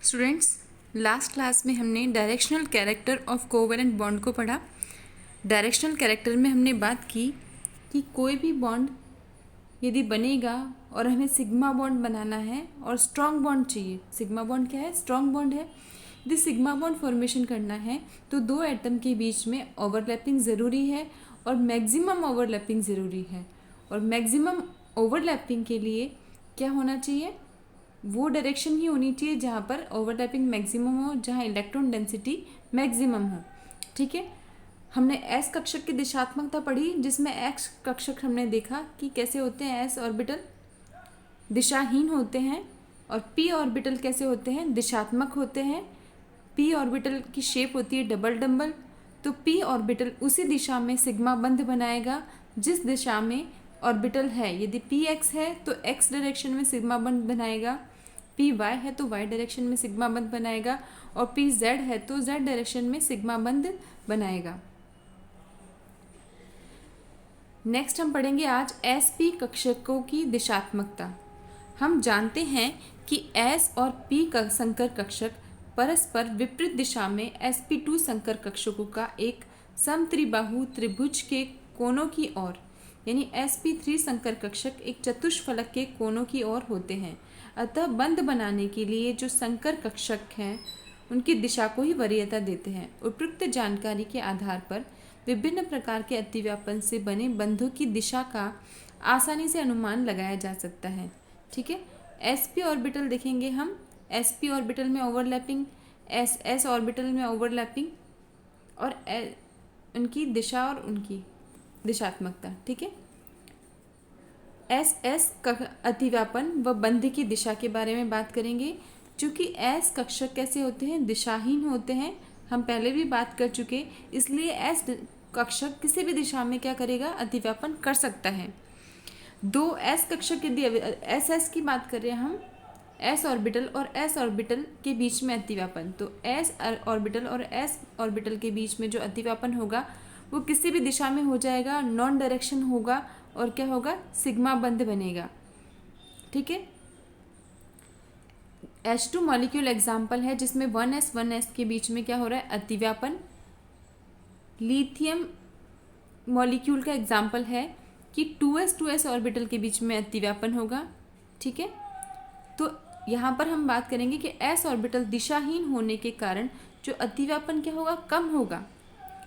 Students, last class में हमने directional character of covalent bond को पढ़ा। डायरेक्शनल कैरेक्टर में हमने बात की कि कोई भी बॉन्ड यदि बनेगा और हमें सिग्मा बॉन्ड बनाना है और स्ट्रॉन्ग बॉन्ड चाहिए। सिग्मा बॉन्ड क्या है? स्ट्रॉन्ग बॉन्ड है। यदि सिग्मा बॉन्ड फॉर्मेशन करना है तो दो एटम के बीच में ओवरलैपिंग ज़रूरी है और मैक्सिमम ओवरलैपिंग ज़रूरी है। और मैक्सिमम ओवरलैपिंग के लिए क्या होना चाहिए? वो डायरेक्शन ही होनी चाहिए जहाँ पर ओवरलैपिंग मैक्सिमम हो, जहाँ इलेक्ट्रॉन डेंसिटी मैक्सिमम हो। ठीक है, हमने एस कक्षक की दिशात्मकता पढ़ी, जिसमें एक्स कक्षक हमने देखा कि कैसे होते हैं। एस ऑर्बिटल दिशाहीन होते हैं और पी ऑर्बिटल कैसे होते हैं? दिशात्मक होते हैं। पी ऑर्बिटल की शेप होती है डबल डम्बल। तो पी ऑर्बिटल उसी दिशा में सिग्मा बंध बनाएगा जिस दिशा में ऑर्बिटल है। यदि पी एक्स है तो एक्स डायरेक्शन में सिग्मा बंध बनाएगा, पी वाई है तो वाई डायरेक्शन में सिग्मा बंध बनाएगा, और पी जेड है तो जेड डायरेक्शन में सिग्मा बंध बनाएगा। नेक्स्ट हम पढ़ेंगे आज एस पी कक्षकों की दिशात्मकता। हम जानते हैं कि एस और पी का संकर कक्षक परस्पर विपरीत दिशा में sp2 संकर कक्षकों का एक समत्रिबाहु त्रिभुज के कोनों की ओर, यानी sp3 संकर कक्षक एक चतुष्फलक के कोनों की ओर होते हैं। अतः बंध बनाने के लिए जो संकर कक्षक हैं उनकी दिशा को ही वरीयता देते हैं। उपयुक्त जानकारी के आधार पर विभिन्न प्रकार के अतिव्यापन से बने बंधों की दिशा का आसानी से अनुमान लगाया जा सकता है। ठीक है, sp ऑर्बिटल देखेंगे हम। sp ऑर्बिटल में ओवरलैपिंग, s ऑर्बिटल में ओवरलैपिंग और उनकी दिशा और उनकी दिशात्मकता। ठीक है, एस अतिव्यापन व बंध की दिशा के बारे में बात करेंगे। चूँकि एस कक्षक कैसे होते हैं? दिशाहीन होते हैं। हम पहले भी बात कर चुके, इसलिए एस कक्षक किसी भी दिशा में क्या करेगा? अतिव्यापन कर सकता है। दो एस कक्षक यदि एस की बात कर रहे हैं हम, एस ऑर्बिटल और एस ऑर्बिटल के बीच में अतिव्यापन, तो एस ऑर्बिटल और एस ऑर्बिटल के बीच में जो अतिव्यापन होगा वो किसी भी दिशा में हो जाएगा, नॉन डायरेक्शन होगा और क्या होगा? सिग्मा बंध बनेगा। ठीक है, H2 मॉलिक्यूल एग्जाम्पल है जिसमें 1s के बीच में क्या हो रहा है? अतिव्यापन। लिथियम मॉलिक्यूल का एग्जाम्पल है कि 2s ऑर्बिटल के बीच में अतिव्यापन होगा। ठीक है, तो यहाँ पर हम बात करेंगे कि s ऑर्बिटल दिशाहीन होने के कारण जो अतिव्यापन क्या होगा? कम होगा।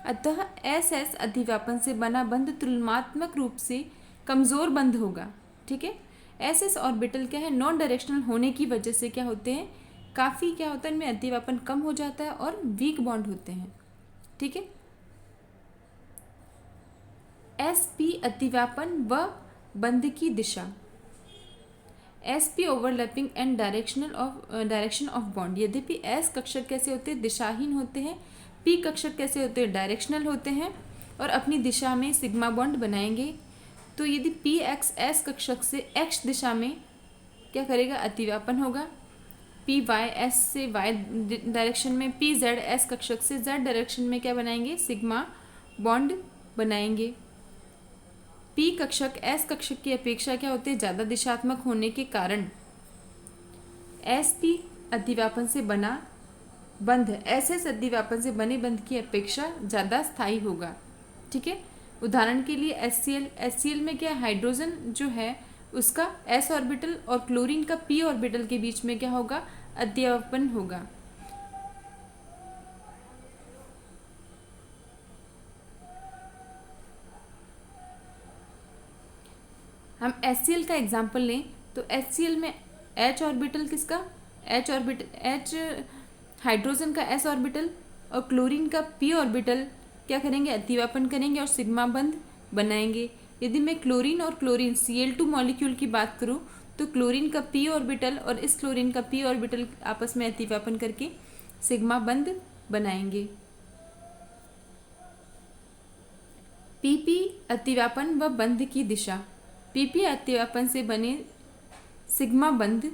अतः SS अतिव्यापन से बना बंध तुलनात्मक रूप से कमज़ोर बंध होगा। ठीक है, SS ऑर्बिटल क्या है? नॉन डायरेक्शनल होने की वजह से क्या होते हैं? काफ़ी क्या होता है, इनमें अतिव्यापन कम हो जाता है और वीक बॉन्ड होते हैं। ठीक है, SP अतिव्यापन व बंध की दिशा। SP overlapping and direction of bond. यद्यपि S कक्षक कैसे होते हैं? दिशाहीन होते हैं। P कक्षक कैसे होते हैं? डायरेक्शनल होते हैं और अपनी दिशा में सिग्मा बॉन्ड बनाएंगे। तो यदि PX S कक्षक से X दिशा में क्या करेगा? अतिव्यापन होगा। PY S से Y डायरेक्शन में, PZ S कक्षक से Z डायरेक्शन में क्या बनाएंगे? सिग्मा बॉन्ड बनाएंगे। P कक्षक S कक्षक की अपेक्षा क्या होते हैं? ज़्यादा दिशात्मक होने के कारण SP अतिव्यापन से बना बंध SS अतिव्यापन से बने बंध की अपेक्षा ज़्यादा स्थायी होगा। ठीक है, उदाहरण के लिए HCl में क्या? हाइड्रोजन जो है उसका S ऑर्बिटल और क्लोरीन का P ऑर्बिटल के बीच में क्या होगा? अतिव्यापन होगा। हम HCl का एग्जाम्पल लें तो HCl में H ऑर्बिटल किसका? H हाइड्रोजन का S ऑर्बिटल और क्लोरीन का P ऑर्बिटल क्या करेंगे? अतिव्यापन करेंगे और सिग्मा बंध बनाएंगे। यदि मैं क्लोरीन और क्लोरीन Cl2 मॉलिक्यूल की बात करूं तो क्लोरीन का P ऑर्बिटल और इस क्लोरीन का P ऑर्बिटल आपस में अतिव्यापन करके सिग्मा बंध बनाएंगे। PP अतिव्यापन व बंध की दिशा। PP अतिव्यापन से बने सिग्मा बंध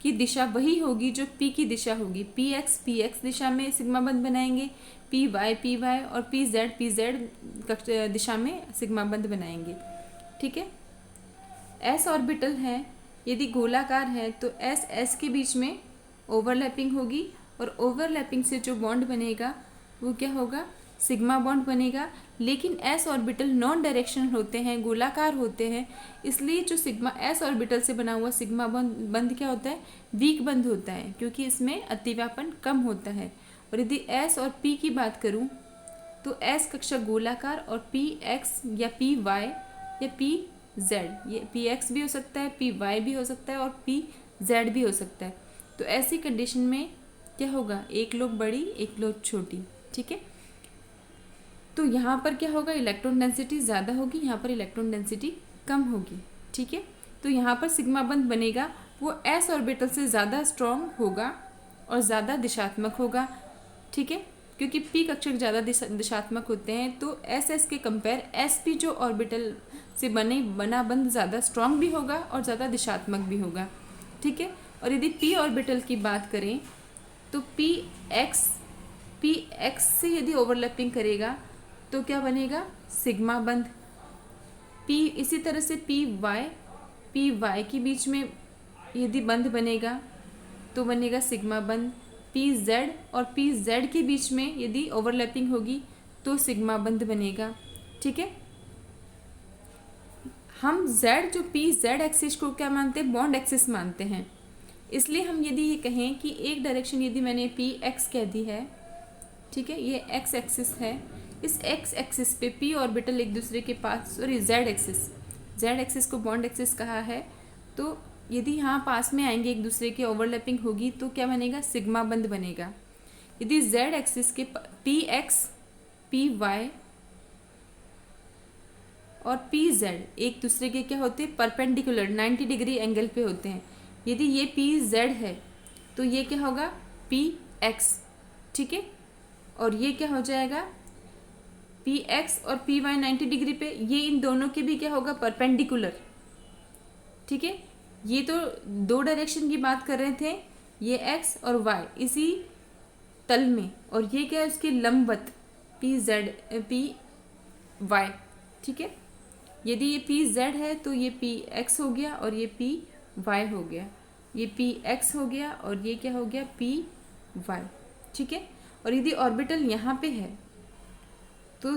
की दिशा वही होगी जो P की दिशा होगी। PX दिशा में सिग्मा बंध बनाएंगे, PY और PZ दिशा में सिग्मा बंध बनाएंगे। ठीक है, S ऑर्बिटल है, यदि गोलाकार है तो S के बीच में ओवरलैपिंग होगी और ओवरलैपिंग से जो बॉन्ड बनेगा वो क्या होगा, सिग्मा बॉन्ड बनेगा। लेकिन एस ऑर्बिटल नॉन डायरेक्शनल होते हैं, गोलाकार होते हैं, इसलिए जो सिग्मा एस ऑर्बिटल से बना हुआ सिग्मा बंध क्या होता है, वीक बंध होता है, क्योंकि इसमें अतिव्यापन कम होता है। और यदि एस और पी की बात करूं तो एस कक्षक गोलाकार और पी एक्स या पी वाई या पी जेड, ये पी एक्स भी हो सकता है, पी वाई भी हो सकता है और पी जेड भी हो सकता है। तो ऐसी कंडीशन में क्या होगा, एक लोब बड़ी एक लोब छोटी, ठीक है। तो यहाँ पर क्या होगा, इलेक्ट्रॉन डेंसिटी ज़्यादा होगी, यहाँ पर इलेक्ट्रॉन डेंसिटी कम होगी, ठीक है। तो यहाँ पर सिग्मा बंध बनेगा वो एस ऑर्बिटल से ज़्यादा स्ट्रॉन्ग होगा और ज़्यादा दिशात्मक होगा, ठीक है, क्योंकि पी कक्षक ज़्यादा दिशात्मक होते हैं। तो एस के कंपेयर एस पी जो ऑर्बिटल से बना बंध ज़्यादा स्ट्रॉन्ग भी होगा और ज़्यादा दिशात्मक भी होगा, ठीक है। और यदि पी ऑर्बिटल की बात करें तो पी एक्स से यदि ओवरलैपिंग करेगा तो क्या बनेगा, सिग्मा बंध। पी इसी तरह से पी वाई के बीच में यदि बंध बनेगा तो बनेगा सिग्मा बंध। पी जेड और पी जेड के बीच में यदि ओवरलैपिंग होगी तो सिग्मा बंध बनेगा, ठीक है। हम जेड जो पी जेड एक्सिस को क्या मानते हैं, बॉन्ड एक्सिस मानते हैं। इसलिए हम यदि ये कहें कि एक डायरेक्शन यदि मैंने पी एक्स कह दी है, ठीक है, ये एक्स एक्सिस है, इस एक्स एक्सिस पे पी ऑर्बिटल एक दूसरे के पास, सॉरी जेड एक्सिस को बॉन्ड एक्सिस कहा है। तो यदि यहाँ पास में आएंगे एक दूसरे के, ओवरलैपिंग होगी तो क्या बनेगा, सिग्मा बंध बनेगा। यदि जेड एक्सिस के पी एक्स पी वाई और पी जेड एक दूसरे के क्या होते हैं, परपेंडिकुलर 90 डिग्री एंगल पे होते हैं। यदि ये पी जेड है तो ये क्या होगा, पी एक्स, ठीक है, और ये क्या हो जाएगा, पी एक्स और पी वाई 90 डिग्री पे, ये इन दोनों के भी क्या होगा, परपेंडिकुलर, ठीक है। ये तो दो डायरेक्शन की बात कर रहे थे, ये एक्स और वाई इसी तल में, और ये क्या है उसके लंबवत पी जेड पी वाई, ठीक है। यदि ये पी जेड है तो ये पी एक्स हो गया और ये पी वाई हो गया, ये पी एक्स हो गया और ये क्या हो गया, पी वाई, ठीक है। और यदि ऑर्बिटल यहाँ पे है तो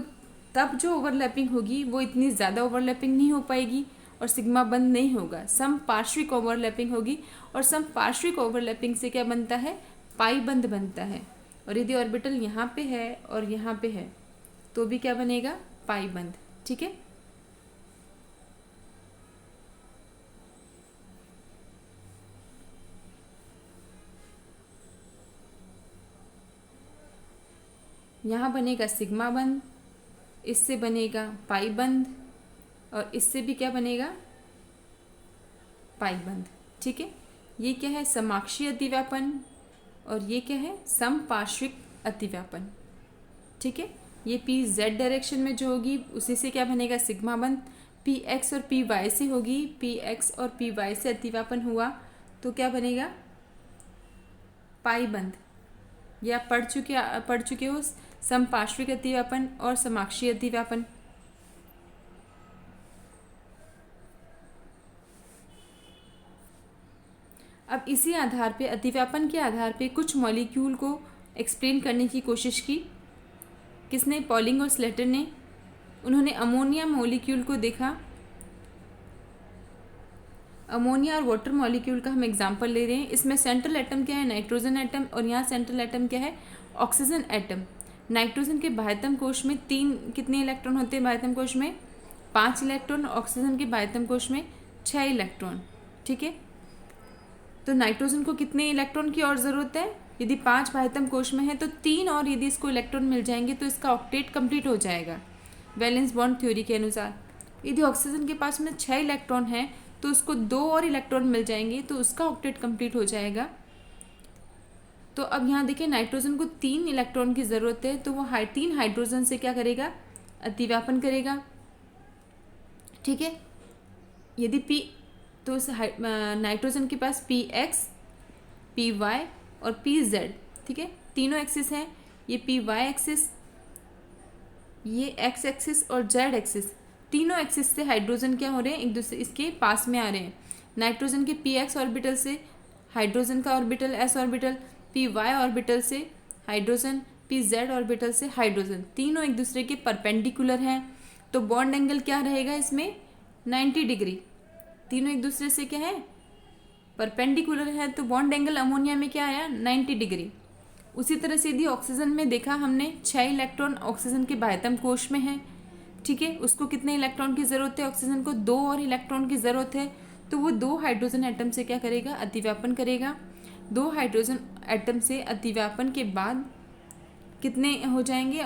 तब जो ओवरलैपिंग होगी वो इतनी ज़्यादा ओवरलैपिंग नहीं हो पाएगी और सिग्मा बंध नहीं होगा, सम पार्श्विक ओवरलैपिंग होगी। और सम पार्श्विक ओवरलैपिंग से क्या बनता है, पाई बंध बनता है। और यदि ऑर्बिटल यहाँ पे है और यहाँ पे है तो भी क्या बनेगा, पाई बंध, ठीक है। यहाँ बनेगा सिग्मा बंध, इससे बनेगा पाई बंध और इससे भी क्या बनेगा, पाई बंध, ठीक है। ये क्या है, समाक्षीय अतिव्यापन और ये क्या है, समपार्श्विक अतिव्यापन, ठीक है। ये पी जेड डायरेक्शन में जो होगी उसी से क्या बनेगा, सिग्मा बंध। पी एक्स और पी वाई से होगी, पी एक्स और पी वाई से अतिव्यापन हुआ तो क्या बनेगा, पाई बंध। या पढ़ चुके हो समपार्श्विक अतिव्यापन और समाक्षीय अतिव्यापन। अब इसी आधार पे, अतिव्यापन के आधार पे कुछ मॉलिक्यूल को एक्सप्लेन करने की कोशिश की, किसने, पॉलिंग और स्लेटर ने। उन्होंने अमोनिया मॉलिक्यूल को देखा, अमोनिया और वाटर मॉलिक्यूल का हम एग्जांपल ले रहे हैं। इसमें सेंट्रल एटम क्या है, नाइट्रोजन एटम, और यहाँ सेंट्रल एटम क्या है, ऑक्सीजन एटम। नाइट्रोजन के बाह्यतम कोश में कितने इलेक्ट्रॉन होते हैं, बाह्यतम कोश में 5 इलेक्ट्रॉन, ऑक्सीजन के बाह्यतम कोश में 6 इलेक्ट्रॉन, ठीक है। तो नाइट्रोजन को कितने इलेक्ट्रॉन की और ज़रूरत है, यदि 5 बाह्यतम कोश में है तो 3 और यदि इसको इलेक्ट्रॉन मिल जाएंगे तो इसका ऑक्टेट कंप्लीट हो जाएगा वैलेंस बॉन्ड थ्योरी के अनुसार। यदि ऑक्सीजन के पास में 6 इलेक्ट्रॉन है तो उसको 2 और इलेक्ट्रॉन मिल जाएंगे तो उसका ऑक्टेट कंप्लीट हो जाएगा। तो अब यहाँ देखिए, नाइट्रोजन को 3 इलेक्ट्रॉन की ज़रूरत है तो वो 3 हाइड्रोजन से क्या करेगा, अतिव्यापन करेगा, ठीक है। यदि पी, तो उस नाइट्रोजन के पास पी एक्स, पी वाई और पी जेड, ठीक है, तीनों एक्सिस हैं। ये पी वाई एक्सिस, ये एक्स एक्सिस और जेड एक्सिस, तीनों एक्सिस से हाइड्रोजन क्या हो रहे हैं, एक दूसरे इसके पास में आ रहे हैं। नाइट्रोजन के पी एक्स ऑर्बिटल से हाइड्रोजन का orbital s orbital, p y orbital से हाइड्रोजन, पी जेड ऑर्बिटल से हाइड्रोजन, तीनों एक दूसरे के परपेंडिकुलर हैं। तो बॉन्ड एंगल क्या रहेगा इसमें 90 डिग्री। तीनों एक दूसरे से क्या है परपेंडिकुलर है, तो बॉन्ड एंगल अमोनिया में क्या आया 90 डिग्री। उसी तरह से यदि ऑक्सीजन में देखा हमने 6 इलेक्ट्रॉन ऑक्सीजन के बाह्यतम कोश में है, ठीक है, उसको कितने इलेक्ट्रॉन की ज़रूरत है, ऑक्सीजन को 2 और इलेक्ट्रॉन की ज़रूरत है। तो वो 2 हाइड्रोजन एटम से क्या करेगा अतिव्यापन करेगा। 2 हाइड्रोजन एटम से अतिव्यापन के बाद कितने हो जाएंगे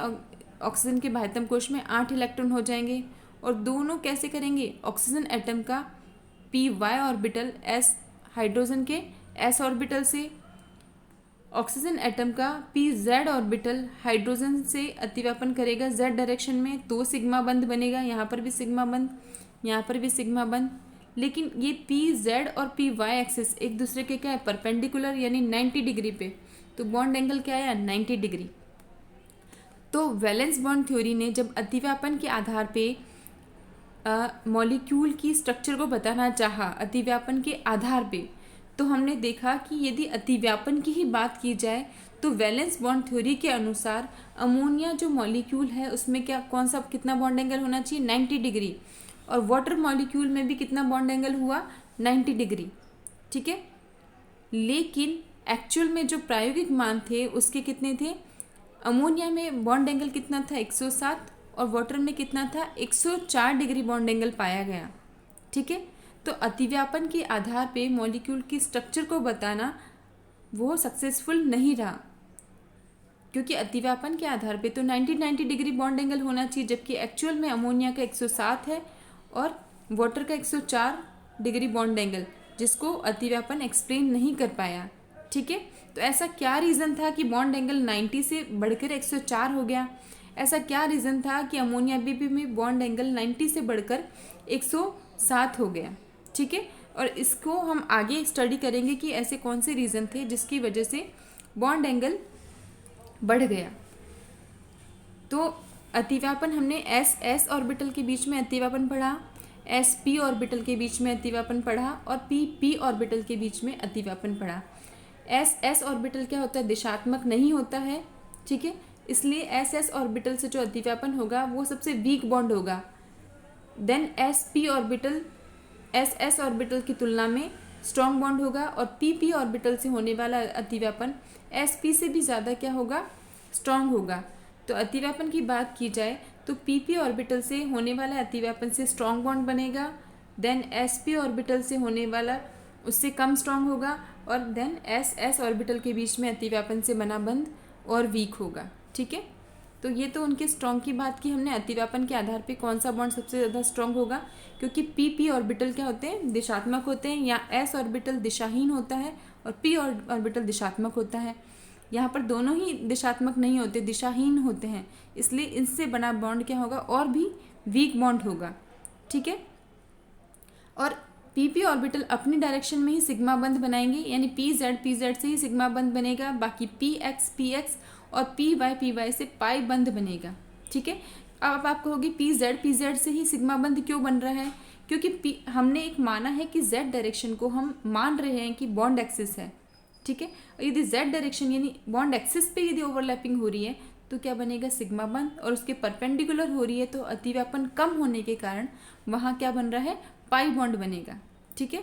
ऑक्सीजन के बाह्यतम कोश में 8 इलेक्ट्रॉन हो जाएंगे। और दोनों कैसे करेंगे, ऑक्सीजन एटम का p y orbital s hydrogen के एस ऑर्बिटल से, ऑक्सीजन एटम का पी जेड ऑर्बिटल हाइड्रोजन से अतिव्यापन करेगा जेड डायरेक्शन में, तो सिग्मा बंध बनेगा। यहाँ पर भी सिग्मा बंध, यहाँ पर भी सिग्मा बंध। लेकिन ये पी जेड और पी वाई एक्सिस एक दूसरे के क्या है परपेंडिकुलर, यानी 90 डिग्री पे। तो बॉन्ड एंगल क्या आया 90 डिग्री। तो वैलेंस बॉन्ड थ्योरी ने जब अतिव्यापन के आधार पे मॉलिक्यूल की स्ट्रक्चर को बताना चाहा अतिव्यापन के आधार पे, तो हमने देखा कि यदि अतिव्यापन की ही बात की जाए तो वैलेंस बॉन्ड थ्योरी के अनुसार अमोनिया जो मॉलिक्यूल है उसमें क्या कौन सा कितना बॉन्ड एंगल होना चाहिए 90 डिग्री, और वाटर मॉलिक्यूल में भी कितना बॉन्ड एंगल हुआ 90 डिग्री, ठीक है। लेकिन एक्चुअल में जो प्रायोगिक मान थे उसके कितने थे, अमोनिया में बॉन्ड एंगल कितना था 107 और वाटर में कितना था 104 डिग्री बॉन्ड एंगल पाया गया, ठीक है। तो अतिव्यापन के आधार पे मॉलिक्यूल की स्ट्रक्चर को बताना वो सक्सेसफुल नहीं रहा, क्योंकि अतिव्यापन के आधार पे तो 90 डिग्री बॉन्ड एंगल होना चाहिए, जबकि एक्चुअल में अमोनिया का 107 है और वाटर का 104 डिग्री बॉन्ड एंगल, जिसको अतिव्यापन एक्सप्लेन नहीं कर पाया, ठीक है। तो ऐसा क्या रीज़न था कि बॉन्ड एंगल 90 से बढ़कर 104 हो गया, ऐसा क्या रीज़न था कि अमोनिया बीपी में बॉन्ड एंगल 90 से बढ़कर 107 हो गया, ठीक है। और इसको हम आगे स्टडी करेंगे कि ऐसे कौन से रीज़न थे जिसकी वजह से बॉन्ड एंगल बढ़ गया। तो अतिव्यापन हमने एस एस ऑर्बिटल के बीच में अतिव्यापन पढ़ा, एस पी ऑर्बिटल के बीच में अतिव्यापन पढ़ा और पी पी ऑर्बिटल के बीच में अतिव्यापन पढ़ा। एस एस ऑर्बिटल क्या होता है दिशात्मक नहीं होता है, ठीक है, इसलिए एस एस ऑर्बिटल से जो अतिव्यापन होगा वो सबसे वीक बॉन्ड होगा। Then s p orbital s s orbital की तुलना में स्ट्रॉन्ग बॉन्ड होगा, और पी पी ऑर्बिटल से होने वाला अतिव्यापन एस पी से भी ज़्यादा क्या होगा स्ट्रॉन्ग होगा। तो अतिव्यापन की बात की जाए तो पी पी ऑर्बिटल से होने वाला अतिव्यापन से स्ट्रॉन्ग बॉन्ड बनेगा, देन एस पी ऑर्बिटल से होने वाला उससे कम स्ट्रॉन्ग होगा, और देन एस एस ऑर्बिटल के बीच में अतिव्यापन से बना बंध और वीक होगा, ठीक है। तो ये तो उनके स्ट्रॉन्ग की बात की हमने। अतिव्यापन के आधार पे कौन सा बॉन्ड सबसे ज़्यादा स्ट्रॉन्ग होगा, क्योंकि पी पी ऑर्बिटल क्या होते हैं दिशात्मक होते हैं, या एस ऑर्बिटल दिशाहीन होता है और पी ऑर्बिटल दिशात्मक होता है। यहाँ पर दोनों ही दिशात्मक नहीं होते, दिशाहीन होते हैं, इसलिए इनसे बना बॉन्ड क्या होगा और भी वीक बॉन्ड होगा, ठीक है। और पी पी ऑर्बिटल अपनी डायरेक्शन में ही सिग्मा बंध बनाएंगे, यानी पी जेड से ही सिग्मा बंध बनेगा, बाकी पी एक्स और पी वाई से पाई बंध बनेगा, ठीक है। अब आप कहोगे पी जेड से ही सिग्मा बंध क्यों बन रहा है, क्योंकि हमने एक माना है कि जेड डायरेक्शन को हम मान रहे हैं कि बॉन्ड एक्सिस है, ठीक है। यदि जेड डायरेक्शन यानी बॉन्ड एक्सिस पे यदि ओवरलैपिंग हो रही है तो क्या बनेगा सिग्मा बंध, और उसके परपेंडिकुलर हो रही है तो अतिव्यापन कम होने के कारण वहाँ क्या बन रहा है पाई बॉन्ड बनेगा, ठीक है।